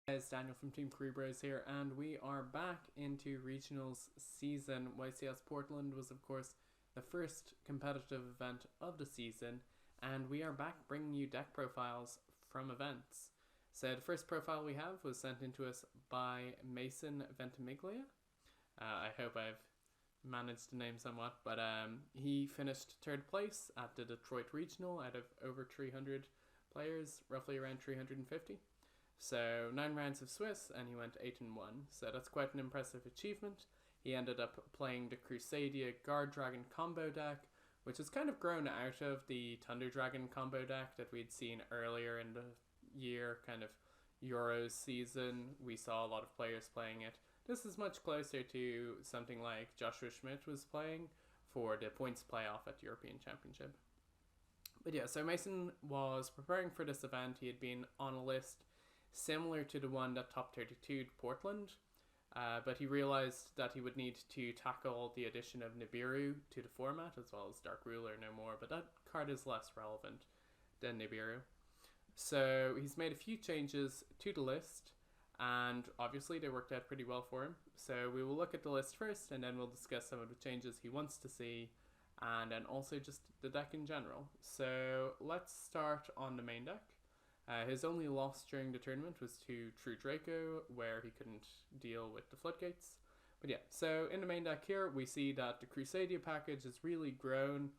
It's Daniel from Team Kuribrohs here, and we are back into Regionals season. YCS Portland was, of course, the first competitive event of the season, and we are back bringing you deck profiles from events. So the first profile we have was sent in to us by Mason Ventimiglia. I hope I've managed the name somewhat, but he finished third place at the Detroit Regional out of over 300 players, roughly around 350. So 9 rounds of Swiss, and he went 8-1. So that's quite an impressive achievement. He ended up playing the Crusadia Guardragon combo deck, which has kind of grown out of the Thunder Dragon combo deck that we'd seen earlier in the year, kind of Euros season. We saw a lot of players playing it. This is much closer to something like Joshua Schmidt was playing for the points playoff at the European Championship. But yeah, so Mason was preparing for this event. He had been on a list similar to the one that top 32'd Portland, but he realized that he would need to tackle the addition of Nibiru to the format, as well as Dark Ruler no more, but that card is less relevant than Nibiru. So he's made a few changes to the list, and obviously they worked out pretty well for him. So we will look at the list first, and then we'll discuss some of the changes he wants to see, and then also just the deck in general. So let's start on the main deck. His only loss during the tournament was to True Draco, where he couldn't deal with the floodgates. But yeah, so in the main deck here, we see that the Crusadia package has really grown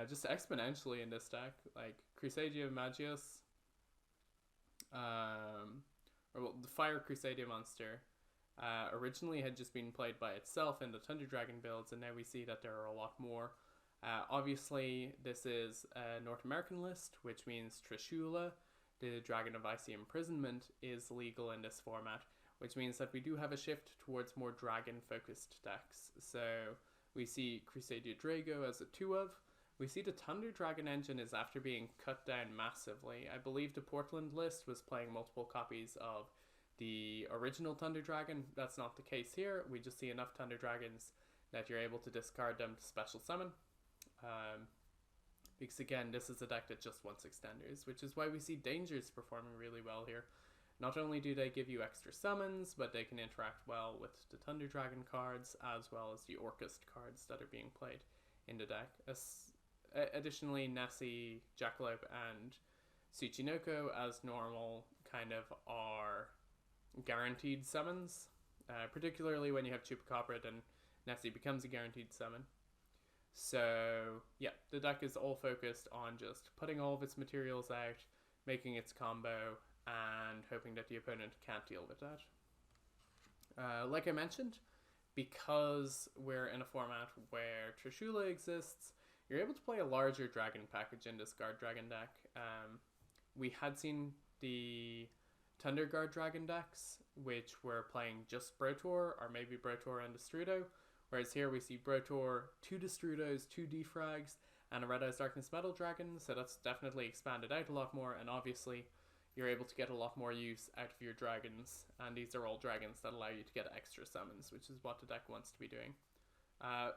just exponentially in this deck. Like Crusadia Magius, the Fire Crusadia monster, originally had just been played by itself in the Thunder Dragon builds, and now we see that there are a lot more. Obviously, this is a North American list, which means Trishula, the Dragon of Icy Imprisonment, is legal in this format, which means that we do have a shift towards more dragon-focused decks. So we see Crusadia Drago as a 2-of. We see the Thunder Dragon engine is after being cut down massively. I believe the Portland list was playing multiple copies of the original Thunder Dragon. That's not the case here. We just see enough Thunder Dragons that you're able to discard them to special summon. Because again, this is a deck that just wants extenders, which is why we see Dangers performing really well here. Not only do they give you extra summons, but they can interact well with the Thunder Dragon cards, as well as the Orcust cards that are being played in the deck. Additionally, Nessie, Jackalope, and Tsuchinoko, as normal, kind of are guaranteed summons. Particularly when you have Chupacabra, then Nessie becomes a guaranteed summon. So yeah, the deck is all focused on just putting all of its materials out, making its combo, and hoping that the opponent can't deal with that. Like I mentioned, because we're in a format where Trishula exists, you're able to play a larger dragon package in this Guardragon deck. We had seen the Thunder Guardragon decks, which were playing just Brotor, or maybe Brotor and Destrudo. Whereas here we see Brotor, 2 Destrudos, 2 Defrags, and a Red Eyes Darkness Metal Dragon, so that's definitely expanded out a lot more, and obviously you're able to get a lot more use out of your dragons, and these are all dragons that allow you to get extra summons, which is what the deck wants to be doing.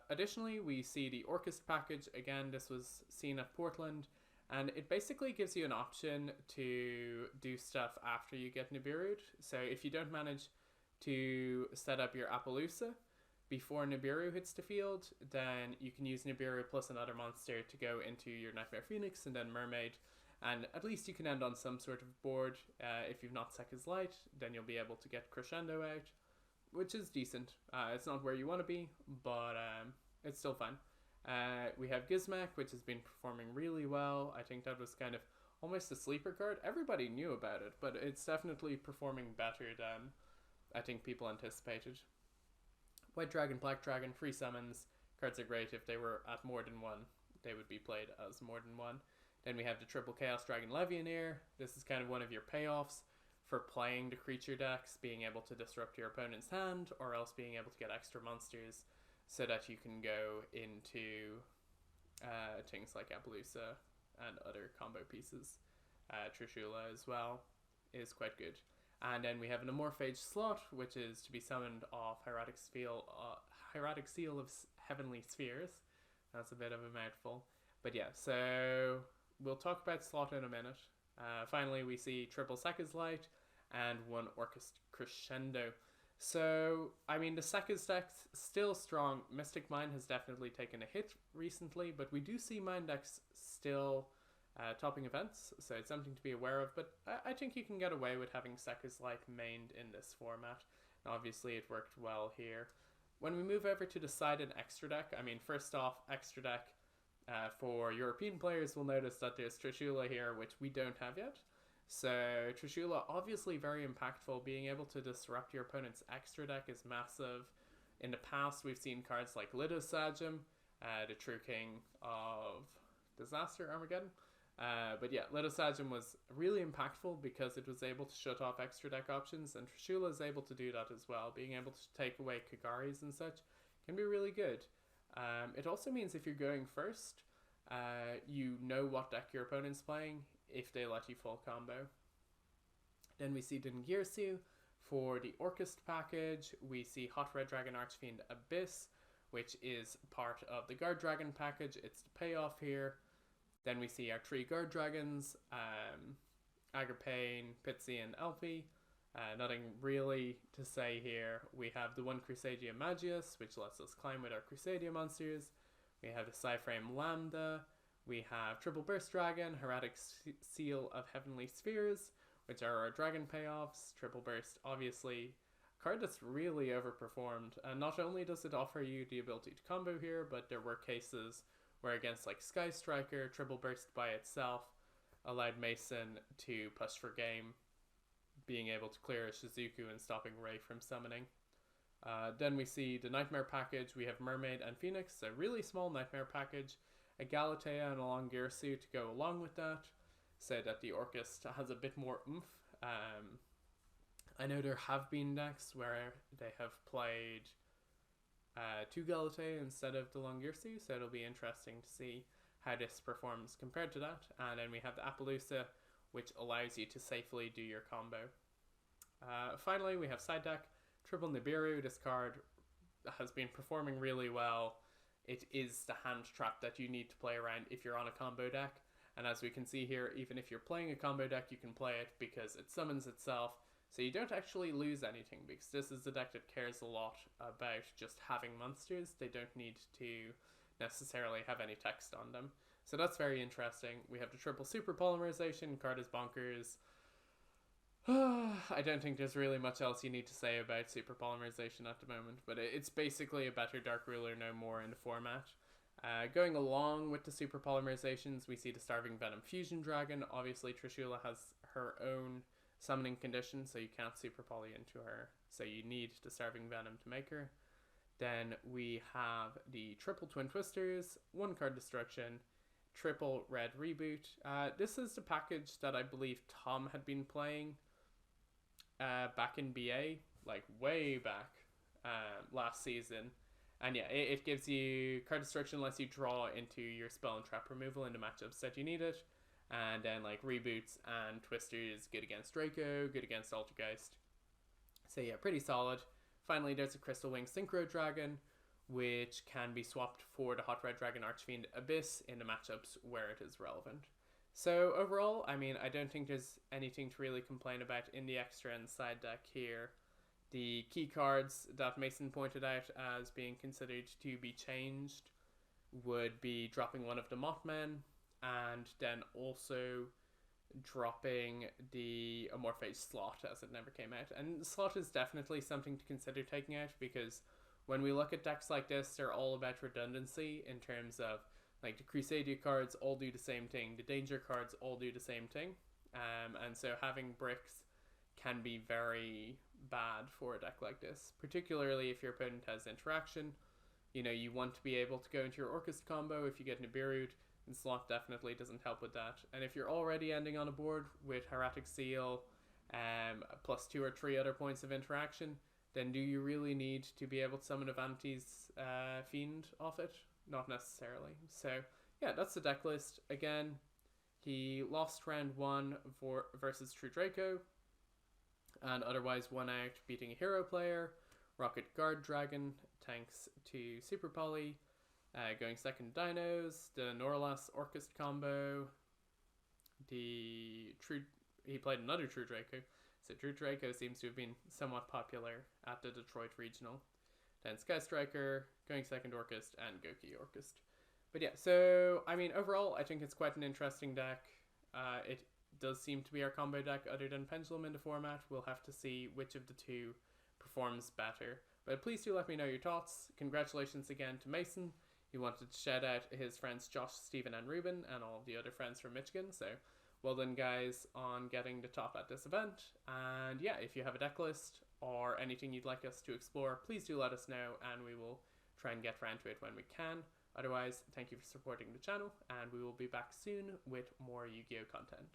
Additionally, we see the Orcust package. Again, this was seen at Portland, and it basically gives you an option to do stuff after you get Nibiru'd. So if you don't manage to set up your Appaloosa before Nibiru hits the field, then you can use Nibiru plus another monster to go into your Nightmare Phoenix and then Mermaid, and at least you can end on some sort of board. If you've not Sekka's Light, then you'll be able to get Crescendo out, which is decent. It's not where you want to be, but it's still fun. We have Gizmek, which has been performing really well. I think that was kind of almost a sleeper card. Everybody knew about it, but it's definitely performing better than I think people anticipated. White Dragon, Black Dragon, free summons. Cards are great. If they were at more than one, they would be played as more than one. Then we have the Triple Chaos Dragon Legionnaire. This is kind of one of your payoffs for playing the creature decks, being able to disrupt your opponent's hand, or else being able to get extra monsters so that you can go into things like Appaloosa and other combo pieces. Trishula as well is quite good. And then we have an Amorphage slot, which is to be summoned off Hieratic Seal of Heavenly Spheres. That's a bit of a mouthful. But yeah, so we'll talk about slot in a minute. Finally, we see triple Sekka's Light, and one Orchest Crescendo. So, I mean, the Sekka's deck's still strong. Mystic Mine has definitely taken a hit recently, but we do see Mine decks still topping events, so it's something to be aware of. But I think you can get away with having Sekka's Light mained in this format. And obviously, it worked well here. When we move over to the side and extra deck, I mean, first off, extra deck for European players will notice that there's Trishula here, which we don't have yet. So Trishula, obviously very impactful. Being able to disrupt your opponent's extra deck is massive. In the past, we've seen cards like Lidosajum, the True King of Disaster Armageddon. But yeah, Lidosajum was really impactful because it was able to shut off extra deck options, and Trishula is able to do that as well. Being able to take away Kagaris and such can be really good. It also means if you're going first, you know what deck your opponent's playing if they let you full combo. Then we see Dengirsu for the Orchest package. We see Hot Red Dragon Archfiend Abyss, which is part of the Guardragon package. It's the payoff here. Then we see our 3 Guardragons, Agripane, Pitsy, and Elfie. Nothing really to say here. We have the one Crusadia Magius, which lets us climb with our Crusadia monsters. We have the Psyframe Lambda. We have Triple Burst Dragon, Hieratic Seal of Heavenly Spheres, which are our dragon payoffs. Triple Burst, obviously, a card that's really overperformed. And not only does it offer you the ability to combo here, but there were cases where against like Sky Striker, Triple Burst by itself allowed Mason to push for game, being able to clear a Shizuku and stopping Ray from summoning. Then we see the Nightmare package. We have Mermaid and Phoenix, a really small Nightmare package, a Galatea and a Longirsu to go along with that, so that the Orchest has a bit more oomph. I know there have been decks where they have played 2 Galatea instead of the Longirsu, so it'll be interesting to see how this performs compared to that. And then we have the Appaloosa, which allows you to safely do your combo. Finally, we have side deck, Triple Nibiru. This card has been performing really well. It is the hand trap that you need to play around if you're on a combo deck. And as we can see here, even if you're playing a combo deck, you can play it because it summons itself. So you don't actually lose anything, because this is a deck that cares a lot about just having monsters. They don't need to necessarily have any text on them. So that's very interesting. We have the Triple Super Polymerization. Card is bonkers. I don't think there's really much else you need to say about Super Polymerization at the moment, but it's basically a better Dark Ruler no more in the format. Going along with the Super Polymerizations, we see the Starving Venom Fusion Dragon. Obviously, Trishula has her own summoning condition, so you can't Super Poly into her, so you need the Starving Venom to make her. Then we have the Triple Twin Twisters, 1 card Destruction, Triple Red Reboot. This is the package that I believe Tom had been playing back in BA, like way back last season. And yeah, it gives you card destruction, lets you draw into your spell and trap removal into matchups that you need it. And then like reboots and twisters, good against Draco, good against Altergeist. So yeah, pretty solid. Finally, there's a Crystal Wing Synchro Dragon, which can be swapped for the Hot Red Dragon Archfiend Abyss in the matchups where it is relevant. So overall, I mean, I don't think there's anything to really complain about in the extra and side deck here. The key cards that Mason pointed out as being considered to be changed would be dropping one of the Mothman, and then also dropping the Amorphage Slot, as it never came out. And Slot is definitely something to consider taking out, because when we look at decks like this, they're all about redundancy in terms of, like, the Crusadia cards all do the same thing, the Danger cards all do the same thing, and so having bricks can be very bad for a deck like this, particularly if your opponent has interaction. You know, you want to be able to go into your Orchest combo if you get Nibiru'd, and Slot definitely doesn't help with that. And if you're already ending on a board with Hieratic Seal, plus 2 or 3 other points of interaction, then do you really need to be able to summon Avanti's Fiend off it? Not necessarily. So yeah, that's the deck list. Again, he lost round 1 versus True Draco, and otherwise won out beating a hero player, Rocket Guardragon, thanks to Super Poly, going second Dinos, the Norlas Orchest combo, he played another True Draco, So Drew Draco seems to have been somewhat popular at the Detroit Regional. Then Sky Striker, Going Second Orcust, and Goki Orcust. But yeah, so I mean, overall, I think it's quite an interesting deck. It does seem to be our combo deck other than Pendulum in the format. We'll have to see which of the two performs better. But please do let me know your thoughts. Congratulations again to Mason. He wanted to shout out his friends Josh, Stephen, and Ruben, and all the other friends from Michigan. So well done, guys, on getting the top at this event. And yeah, if you have a deck list or anything you'd like us to explore, please do let us know, and we will try and get around to it when we can. Otherwise, thank you for supporting the channel, and we will be back soon with more Yu-Gi-Oh! Content.